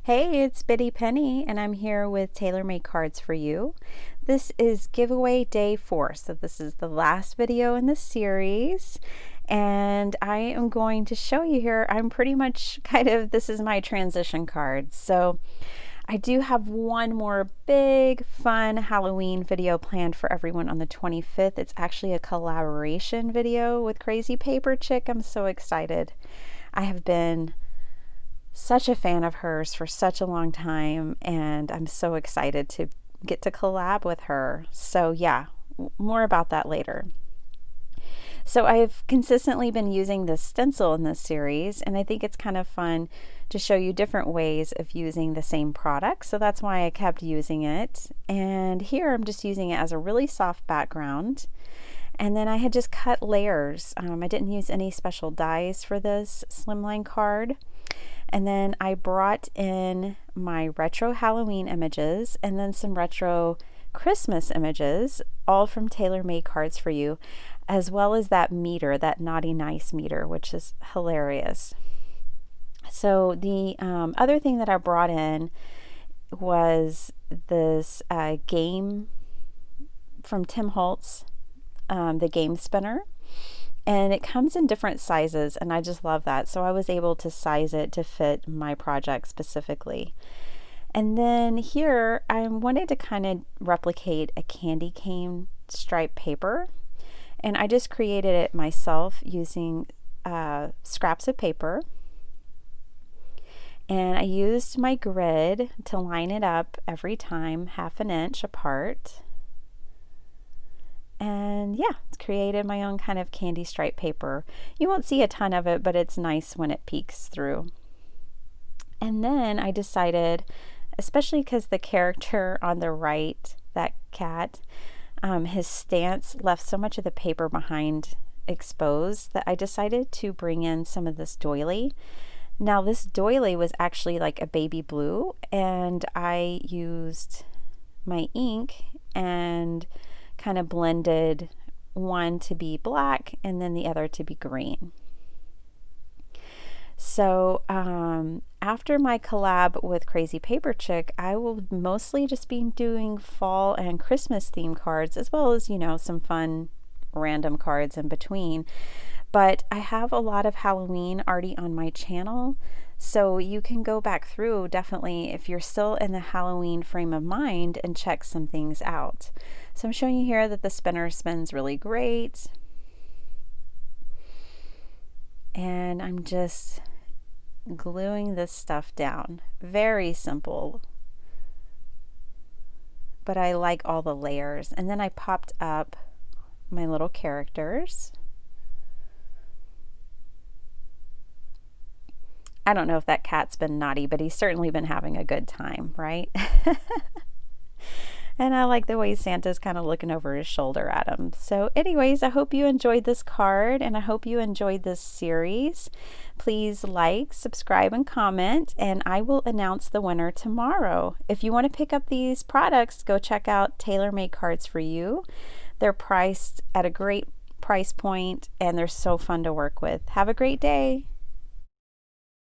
Hey, it's Biddy Penny, and I'm here with tailor-made cards for you. This is giveaway day 4, so this is the last video in the series, and I am going to show you here. I'm pretty much this is my transition card. So I do have one more big, fun Halloween video planned for everyone on the 25th. It's actually a collaboration video with Crazy Paper Chick. I'm so excited. I have been such a fan of hers for such a long time, and I'm so excited to get to collab with her. So yeah, more about that later. So I've consistently been using this stencil in this series, and I think it's kind of fun to show you different ways of using the same product. So that's why I kept using it. And here I'm just using it as a really soft background. And then I had just cut layers. I didn't use any special dies for this Slimline card. And then I brought in my retro Halloween images and then some retro Christmas images, all from Tailor Made Cards for You, as well as that meter, that Naughty Nice meter, which is hilarious. So the other thing that I brought in was this game from Tim Holtz, the game spinner. And it comes in different sizes, and I just love that. So I was able to size it to fit my project specifically. And then here I wanted to kind of replicate a candy cane striped paper, and I just created it myself using scraps of paper. And I used my grid to line it up every time, 1/2 inch apart. And yeah, created my own kind of candy stripe paper. You won't see a ton of it, but it's nice when it peeks through. And then I decided, especially because the character on the right, that cat, his stance left so much of the paper behind exposed, that I decided to bring in some of this doily. Now this doily was actually like a baby blue, and I used my ink and kind of blended one to be black and then the other to be green. So after my collab with Crazy Paper Chick, I will mostly just be doing fall and Christmas theme cards, as well as, you know, some fun random cards in between. But I have a lot of Halloween already on my channel, so you can go back through definitely if you're still in the Halloween frame of mind and check some things out. So I'm showing you here that the spinner spins really great. And I'm just gluing this stuff down. Very simple. But I like all the layers. And then I popped up my little characters. I don't know if that cat's been naughty, but he's certainly been having a good time, right? And I like the way Santa's kind of looking over his shoulder at him. So anyways, I hope you enjoyed this card, and I hope you enjoyed this series. Please like, subscribe, and comment, and I will announce the winner tomorrow. If you want to pick up these products, go check out Tailor Made Cards for You. They're priced at a great price point, and they're so fun to work with. Have a great day.